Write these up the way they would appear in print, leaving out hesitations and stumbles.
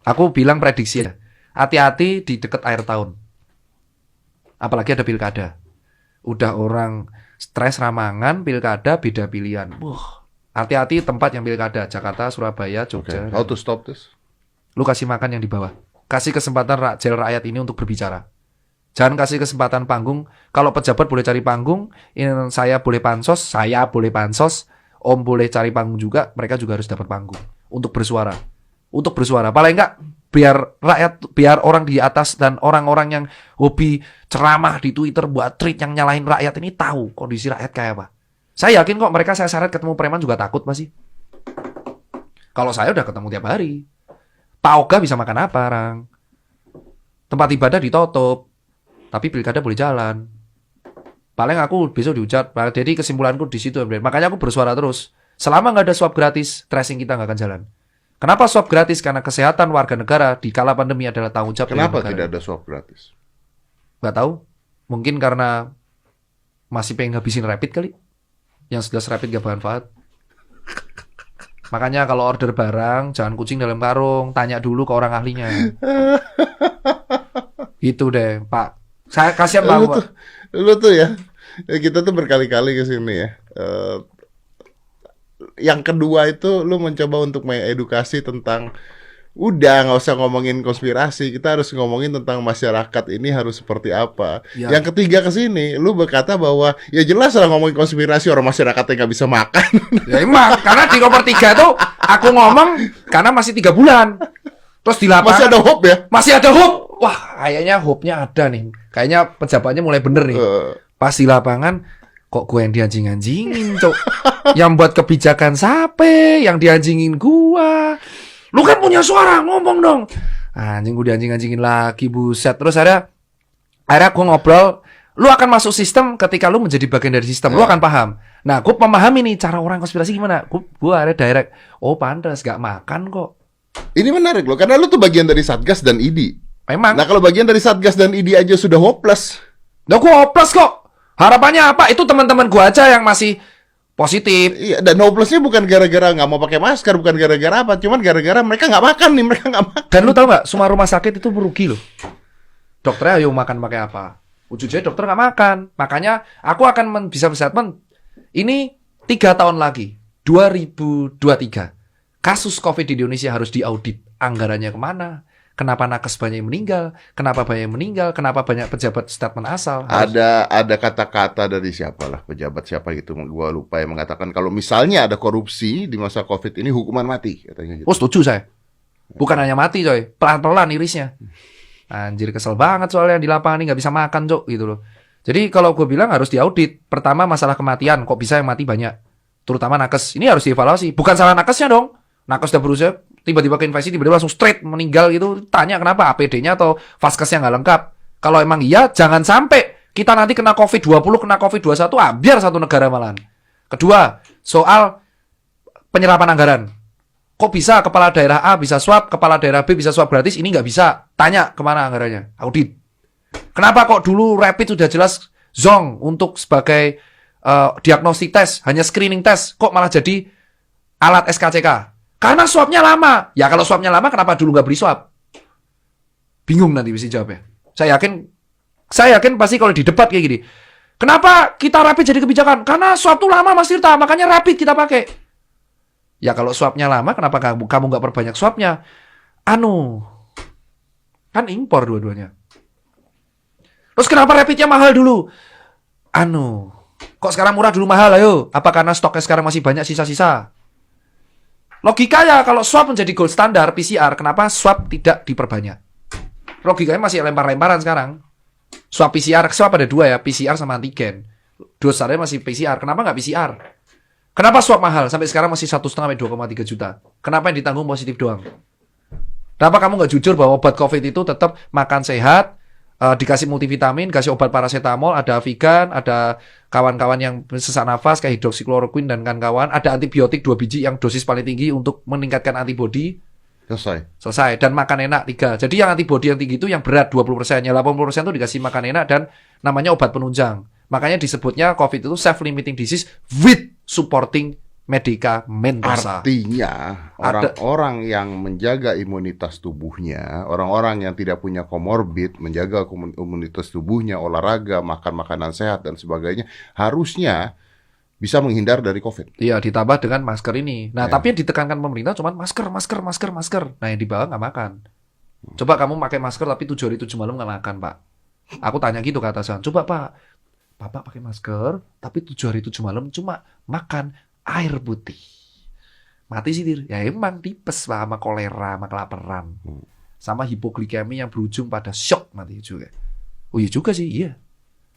Aku bilang prediksi ya. Hati-hati di dekat akhir tahun. Apalagi ada pilkada. Udah orang stres ramangan, pilkada beda pilihan. Hati-hati tempat yang pilkada. Jakarta, Surabaya, Jogja. How to stop this? Lu kasih makan yang di bawah. Kasih kesempatan rakyat ini untuk berbicara. Jangan kasih kesempatan panggung. Kalau pejabat boleh cari panggung, saya boleh pansos, Om boleh cari panggung juga, mereka juga harus dapat panggung untuk bersuara. Untuk bersuara. Paling enggak biar rakyat, biar orang di atas dan orang-orang yang hobi ceramah di Twitter buat tweet yang nyalahin rakyat ini tahu kondisi rakyat kayak apa. Saya yakin kok mereka saya seret ketemu preman juga takut pasti. Kalau saya udah ketemu tiap hari. Pak Oga bisa makan apa, Rang? Tempat ibadah ditutup. Tapi pilkada boleh jalan. Paling aku besok dihujat. Jadi kesimpulanku di situ. Makanya aku bersuara terus. Selama nggak ada swab gratis, tracing kita nggak akan jalan. Kenapa swab gratis? Karena kesehatan warga negara di kala pandemi adalah tanggung jawab. Kenapa tidak ada swab gratis? Nggak tahu. Mungkin karena masih pengen ngabisin rapid kali. Yang 11 rapid gak bermanfaat. Makanya kalau order barang, jangan kucing dalam karung. Tanya dulu ke orang ahlinya. Itu deh, Pak. Saya kasihan Pak. Lu tuh ya, kita tuh berkali-kali ke sini ya. Yang kedua itu lu mencoba untuk mengedukasi tentang udah nggak usah ngomongin konspirasi, kita harus ngomongin tentang masyarakat ini harus seperti apa. Ya. Yang ketiga ke sini, lu berkata bahwa ya jelas lah ngomongin konspirasi orang masyarakatnya nggak bisa makan. Ya emang, karena di nomor 3 tuh aku ngomong karena masih 3 bulan. Terus di lapangan masih ada hope ya? Masih ada hope. Wah, kayaknya hope-nya ada nih. Kayaknya pejabatnya mulai bener nih. Pas di lapangan, kok gue yang dianjing-anjingin, Cok. Yang buat kebijakan siapa? Yang dianjingin gua. Lu kan punya suara, ngomong dong. Anjing gue dianjing-anjingin lagi, buset. Terus akhirnya gue ngobrol. Lu akan masuk sistem ketika lu menjadi bagian dari sistem. Lu akan paham. Nah, gue memahami nih cara orang konspirasi gimana. Gue akhirnya direct. Oh, pantas gak makan kok. Ini menarik loh, karena lu tuh bagian dari Satgas dan ID. Memang. Nah, kalau bagian dari Satgas dan ID aja sudah hopeless. Nah, gue hopeless kok. Harapannya apa? Itu teman-teman gue aja yang masih positif. Iya, dan hopelessnya bukan gara-gara nggak mau pakai masker, bukan gara-gara apa, cuman gara-gara mereka nggak makan nih, mereka nggak makan. Dan lu tahu nggak, semua rumah sakit itu merugi loh. Dokternya ayo makan pakai apa? Ujungnya dokter nggak makan. Makanya aku akan bisa berstatement. Ini 3 tahun lagi, 2023. Kasus COVID di Indonesia harus diaudit. Anggarannya kemana? Kenapa nakes banyak yang meninggal? Kenapa banyak yang meninggal? Kenapa banyak pejabat statement asal? Ada kata-kata dari siapalah, pejabat siapa gitu, gua lupa, yang mengatakan kalau misalnya ada korupsi di masa COVID ini hukuman mati katanya gitu. Oh, setuju saya. Bukan hanya mati coy, pelan-pelan irisnya. Anjir, kesel banget soalnya di lapangan ini nggak bisa makan cok gitu loh. Jadi kalau gue bilang harus diaudit. Pertama masalah kematian, kok bisa yang mati banyak? Terutama nakes, ini harus dievaluasi. Bukan salah nakesnya dong. Nakes udah berusaha, tiba-tiba keinfeksi, tiba-tiba langsung straight meninggal gitu. Tanya kenapa, APD-nya atau vaskesnya nggak lengkap. Kalau emang iya, jangan sampai kita nanti kena COVID-20, kena COVID-21, biar satu negara malahan. Kedua, soal penyerapan anggaran. Kok bisa kepala daerah A bisa swab, kepala daerah B bisa swab gratis, ini nggak bisa. Tanya kemana anggarannya, audit. Kenapa kok dulu rapid sudah jelas zong untuk sebagai diagnostik tes, hanya screening tes, kok malah jadi alat SKCK? Karena swabnya lama. Ya kalau swabnya lama, kenapa dulu nggak beli swab? Bingung nanti bisa jawabnya. Saya yakin pasti kalau di debat kayak gini. Kenapa kita rapid jadi kebijakan? Karena swab tuh lama Mas Tirta, makanya rapid kita pakai. Ya kalau swabnya lama, kenapa kamu nggak perbanyak swabnya? Kan impor dua-duanya. Terus kenapa rapidnya mahal dulu? Kok sekarang murah dulu mahal, ayo? Apa karena stoknya sekarang masih banyak sisa-sisa? Logikanya kalau swab menjadi gold standar PCR, kenapa swab tidak diperbanyak? Logikanya masih lempar-lemparan sekarang. Swab PCR, swab ada 2 ya, PCR sama antigen. Dosanya masih PCR, kenapa nggak PCR? Kenapa swab mahal? Sampai sekarang masih 1,5 sampai 2,3 juta. Kenapa yang ditanggung positif doang? Kenapa kamu nggak jujur bahwa obat COVID itu tetap makan sehat, dikasih multivitamin, kasih obat paracetamol, ada Avigan, ada kawan-kawan yang sesak nafas kayak hidroksikloroquine dan kawan-kawan, ada antibiotik 2 biji yang dosis paling tinggi untuk meningkatkan antibodi. Selesai. Dan makan enak 3. Jadi yang antibodi yang tinggi itu yang berat 20%, yang 80% itu dikasih makan enak dan namanya obat penunjang. Makanya disebutnya COVID itu self-limiting disease with supporting medikamentosa. Artinya orang-orang yang menjaga imunitas tubuhnya, orang-orang yang tidak punya komorbid, menjaga imunitas tubuhnya, olahraga, makan makanan sehat dan sebagainya, harusnya bisa menghindar dari COVID. Iya, ditambah dengan masker ini. Nah, tapi yang ditekankan pemerintah cuma masker. Nah, yang di bawah nggak makan. Coba kamu pakai masker tapi 7 hari 7 malam nggak makan, Pak. Aku tanya gitu ke atasan. Coba, Pak. Bapak pakai masker tapi 7 hari 7 malam cuma makan air putih. Mati sih, Dir. Ya emang tipes, Pak, sama kolera, sama kelaparan. Sama hipoglikemi yang berujung pada shock mati juga. Oh iya juga sih, iya.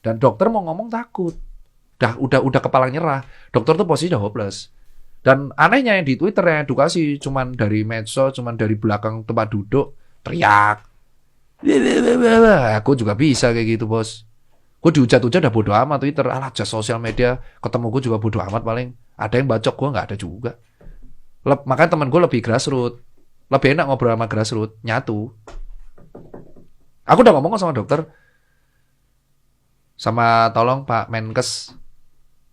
Dan dokter mau ngomong takut. Udah kepala nyerah. Dokter tuh posisi udah hopeless. Dan anehnya yang di Twitter yang edukasi cuman dari medsos, cuman dari belakang tempat duduk teriak. Aku juga bisa kayak gitu, Bos. Gue dihujat-hujat udah bodo amat Twitter. Alah, jas sosial media ketemu gue juga bodo amat paling. Ada yang bacok gue nggak ada juga. Makanya temen gue lebih grassroots. Lebih enak ngobrol sama grassroots, nyatu. Aku udah ngomong sama dokter. Sama tolong Pak Menkes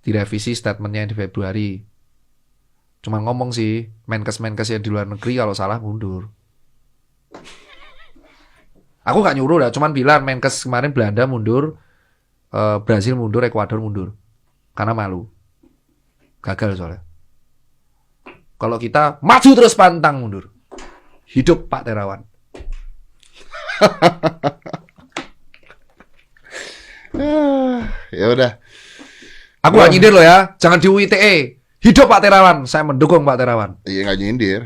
direvisi statementnya di Februari. Cuma ngomong sih, Menkes yang di luar negeri kalau salah mundur. Aku gak nyuruh lah, cuman bilang Menkes kemarin Belanda mundur, Brasil mundur, Ekuador mundur. Karena malu. Gagal soalnya. Kalau kita maju terus pantang mundur. Hidup Pak Terawan. Ya udah. Aku gak nyindir loh ya, jangan di UITE. Hidup Pak Terawan, saya mendukung Pak Terawan. Iya nggak nyindir.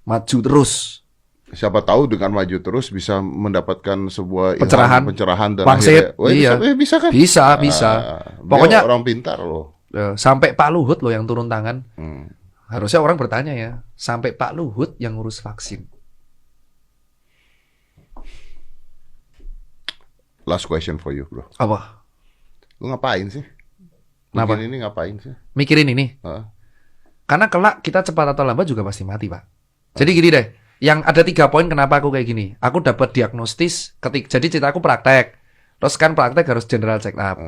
Maju terus. Siapa tahu dengan maju terus bisa mendapatkan sebuah pencerahan dan Wangsit, akhirnya, iya. bisa kan? Bisa. Pokoknya orang pintar loh. Sampai Pak Luhut loh yang turun tangan. Harusnya orang bertanya ya, sampai Pak Luhut yang ngurus vaksin. Last question for you, bro. Apa? Lu ngapain sih? Kenapa? Ini ngapain sih? Mikirin ini. Karena kelak kita cepat atau lambat juga pasti mati, Pak. Jadi gini deh, yang ada 3 poin kenapa aku kayak gini. Aku dapat diagnostis jadi cerita aku praktek. Terus kan praktek harus general check up.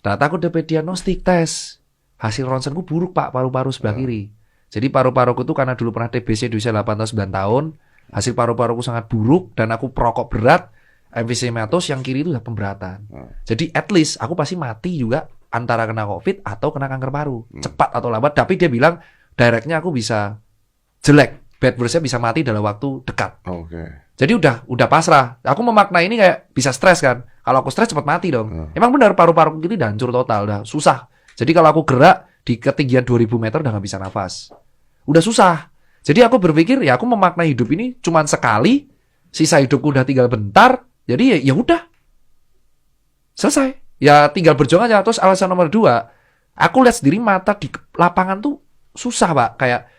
Ternyata aku dapat diagnostik tes. Hasil ronsenku buruk, Pak, paru-paru sebelah kiri. Jadi paru-paruku tuh karena dulu pernah TBC di usia 8 atau 9 tahun, hasil paru-paruku sangat buruk dan aku perokok berat, emfisematos yang kiri itu udah pemberatan. Jadi at least aku pasti mati juga antara kena COVID atau kena kanker paru. Cepat atau lambat, tapi dia bilang directnya aku bisa jelek. Bad verse-nya bisa mati dalam waktu dekat. Jadi udah pasrah. Aku memaknai ini kayak bisa stres kan. Kalau aku stres cepat mati dong. Emang benar paru-paru kiri udah hancur total, udah susah. Jadi kalau aku gerak di ketinggian 2000 meter udah gak bisa nafas. Udah susah. Jadi aku berpikir ya aku memaknai hidup ini cuman sekali, sisa hidupku udah tinggal bentar. Jadi ya udah. Selesai. Ya tinggal berjuang aja. Terus alasan nomor 2, aku lihat sendiri mata di lapangan tuh susah, Pak. Kayak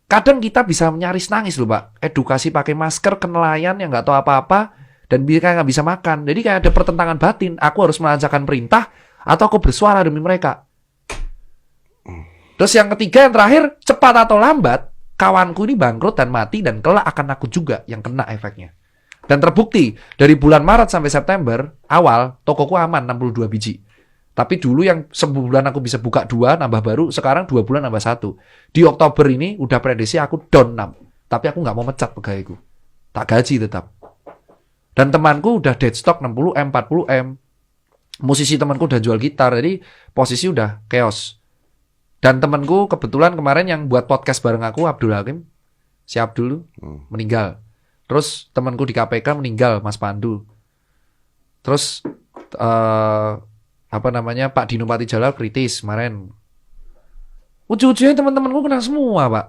kadang kita bisa nyaris nangis loh, Pak. Edukasi pakai masker ke nelayan yang nggak tahu apa-apa dan mereka nggak bisa makan. Jadi kayak ada pertentangan batin. Aku harus melancarkan perintah atau aku bersuara demi mereka. Terus yang ketiga, yang terakhir, cepat atau lambat kawanku ini bangkrut dan mati dan kelak akan aku juga yang kena efeknya. Dan terbukti dari bulan Maret sampai September awal tokoku aman 62 biji. Tapi dulu yang sebulan aku bisa buka 2, nambah baru, sekarang 2 bulan nambah 1. Di Oktober ini udah prediksi aku down 6. Tapi aku nggak mau mecat pegawaiku. Tak gaji tetap. Dan temanku udah dead stock 60M, 40M. Musisi temanku udah jual gitar, jadi posisi udah chaos. Dan temanku kebetulan kemarin yang buat podcast bareng aku, Abdul Hakim, si Abdul meninggal. Terus temanku di KPK meninggal, Mas Pandu. Terus Pak Dino Patijalal kritis kemarin. Ujung-ujungnya teman-temanku kena semua, Pak.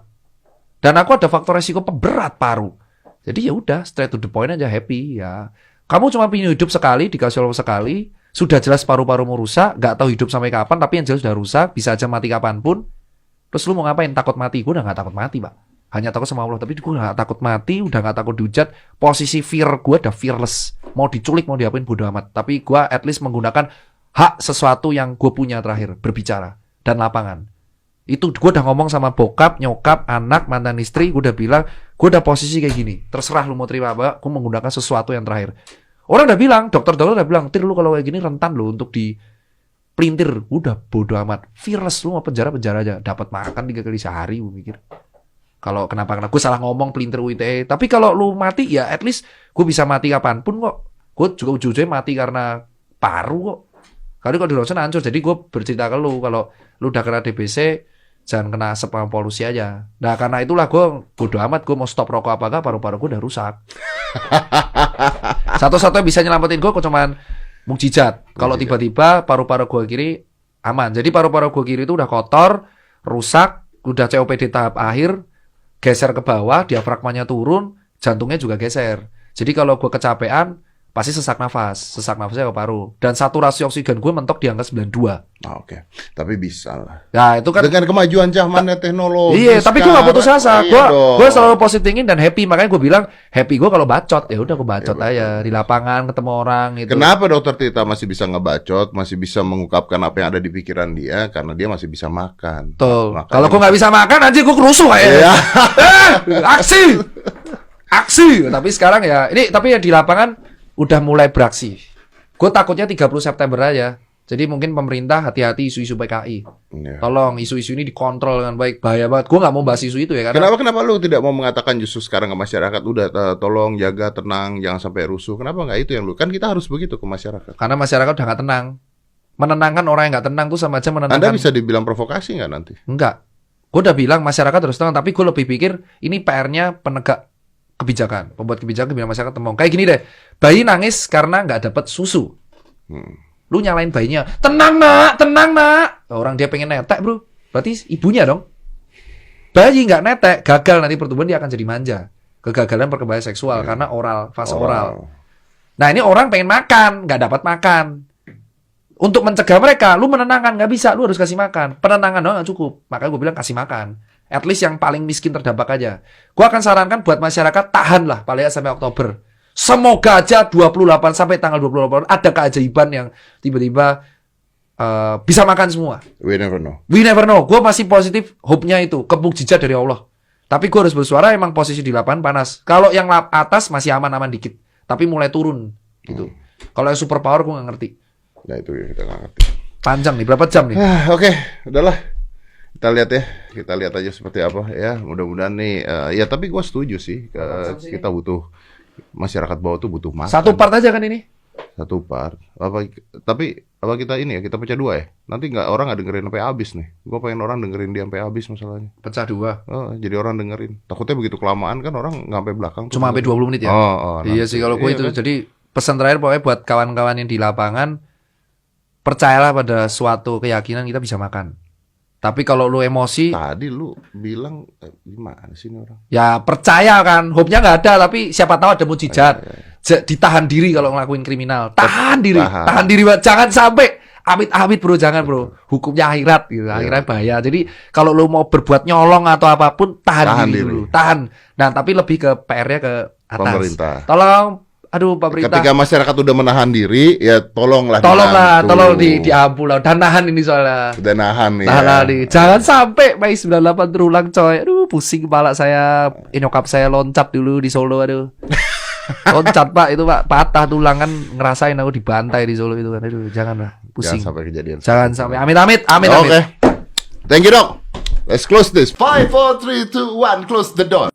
Dan aku ada faktor resiko pemberat paru. Jadi ya udah, straight to the point aja, happy ya. Kamu cuma punya hidup sekali, dikasih Allah sekali. Sudah jelas paru-parumu rusak, gak tahu hidup sampai kapan, tapi yang jelas sudah rusak, bisa aja mati kapanpun. Terus lu mau ngapain? Takut mati? Gue udah gak takut mati, Pak. Hanya takut sama Allah, tapi gue gak takut mati, udah gak takut dihujat. Posisi fear gue udah fearless. Mau diculik, mau diapain, bodo amat. Tapi gue at least menggunakan hak sesuatu yang gue punya terakhir, berbicara. Dan lapangan. Itu gue udah ngomong sama bokap, nyokap, anak, mantan istri, gue udah bilang, gue udah posisi kayak gini. Terserah lu mau terima apa, gue menggunakan sesuatu yang terakhir. Orang udah bilang, dokter-dokter udah bilang, Tir lu kalau kayak gini rentan lu untuk pelintir, udah bodo amat. Virus, lu mau penjara aja, dapat makan 3 kali sehari, gue mikir. Kalau kenapa gue salah ngomong pelintir UITE. Tapi kalau lu mati ya at least gue bisa mati kapanpun kok. Gue juga ujung-ujungnya mati karena paru kok. Kali kalau di Ronsen hancur. Jadi gue bercerita ke lu, kalau lu udah kena DBC, jangan kena asap sama polusi aja. Nah karena itulah gue bodo amat, gue mau stop rokok apa enggak, paru-paru gue udah rusak. Satu-satunya bisa nyelamatin gue cuman mukjizat. Kalau tiba-tiba paru-paru gue kiri aman. Jadi paru-paru gue kiri itu udah kotor, rusak, udah COPD tahap akhir, geser ke bawah, diafragmanya turun, jantungnya juga geser. Jadi kalau gue kecapean, pasti sesak nafasnya ke paru. Dan saturasi oksigen gue mentok di angka 92. Oke. Tapi bisa lah. Nah itu kan dengan kemajuan zamannya teknologi. Iya, tapi gue gak putus asa. Iya Gue selalu positive thinking dan happy. Makanya gue bilang happy gue kalau bacot. Ya udah gue bacot aja di lapangan ketemu orang gitu. Kenapa Dokter Tirta masih bisa ngebacot, masih bisa mengungkapkan apa yang ada di pikiran dia? Karena dia masih bisa makan. Tuh. Makanya Kalau gue nggak bisa makan, anjir gue kerusuh kayaknya. Aksi. Tapi sekarang ya, ini tapi ya di lapangan udah mulai beraksi. Gue takutnya 30 September aja. Jadi mungkin pemerintah hati-hati isu-isu PKI. Iya. Tolong isu-isu ini dikontrol dengan baik. Bahaya banget. Gue nggak mau bahas isu itu ya. Karena Kenapa lu tidak mau mengatakan justru sekarang ke masyarakat udah tolong jaga tenang, jangan sampai rusuh? Kenapa nggak itu yang lu? Kan kita harus begitu ke masyarakat. karena masyarakat udah nggak tenang. Menenangkan orang yang nggak tenang tuh sama aja menenangkan. Anda bisa dibilang provokasi nggak nanti? Enggak. Gue udah bilang masyarakat harus tenang. Tapi gue lebih pikir ini PR-nya penegak kebijakan. Pembuat kebijakan biar masyarakat tenang. Kayak gini deh. Bayi nangis karena nggak dapat susu. Lu nyalain bayinya. Tenang nak. Orang dia pengen netek bro. Berarti ibunya dong. Bayi nggak netek, gagal nanti pertumbuhan dia akan jadi manja. Kegagalan perkembangan seksual karena fase oral. Nah ini orang pengen makan, nggak dapat makan. Untuk mencegah mereka, lu menenangkan, nggak bisa, lu harus kasih makan. Penenangan doang nggak cukup. Makanya gue bilang kasih makan. At least yang paling miskin terdampak aja. Gue akan sarankan buat masyarakat tahan lah paling sampai Oktober. Semoga aja 28 sampai tanggal 28 ada keajaiban yang tiba-tiba bisa makan semua. We never know. We never know. Gue masih positif, hope-nya itu kemukjizat dari Allah. Tapi gue harus bersuara emang posisi di lapangan panas. Kalau yang atas masih aman-aman dikit, tapi mulai turun gitu. Kalau yang super power gue nggak ngerti. Nah itu yang kita nggak ngerti. Panjang nih, berapa jam nih? Oke, udahlah. Kita lihat ya, kita lihat aja seperti apa ya. Mudah-mudahan nih, ya tapi gue setuju sih. Kita butuh masyarakat bawah tuh butuh makan. Satu part aja kan ini? Satu part. Tapi kita ini ya, kita pecah dua ya. Nanti orang nggak dengerin sampai habis nih. Gue pengen orang dengerin dia sampai habis masalahnya. Pecah dua. Oh, jadi orang dengerin. Takutnya begitu kelamaan kan orang nggak sampai belakang. Cuma sampai 20 menit ya? Iya sih kalau gue itu. Kan? Jadi pesan terakhir pokoknya buat kawan-kawan yang di lapangan, percayalah pada suatu keyakinan kita bisa makan. Tapi kalau lu emosi, tadi lu bilang gimana sih ini orang? Ya percaya kan, hope-nya nggak ada, tapi siapa tahu ada mujizat. Ditahan diri kalau ngelakuin kriminal, tahan diri, jangan sampai amit-amit bro, jangan bro. Hukumnya akhirat gitu, akhirat bahaya. Jadi kalau lu mau berbuat nyolong atau apapun, tahan diri dulu, tahan. Nah tapi lebih ke PR-nya ke atas. Pemerintah. Tolong. Aduh, pemerintah. Ketika masyarakat udah menahan diri, ya tolong diampu lah. Dan nahan ini soalnya. Udah nahan nih. Nih. Jangan sampai Mei 98 terulang coy. Aduh, pusing kepala saya. Nyokap saya loncat dulu di Solo, aduh. Loncat Pak, itu Pak patah tulang kan, ngerasain aku dibantai di Solo itu kan. Aduh, janganlah. Pusing. Jangan sampai kejadian. Jangan sampai. Amit. Oke. Thank you, Dok. Let's close this. 5 4 3 2 1 close the door.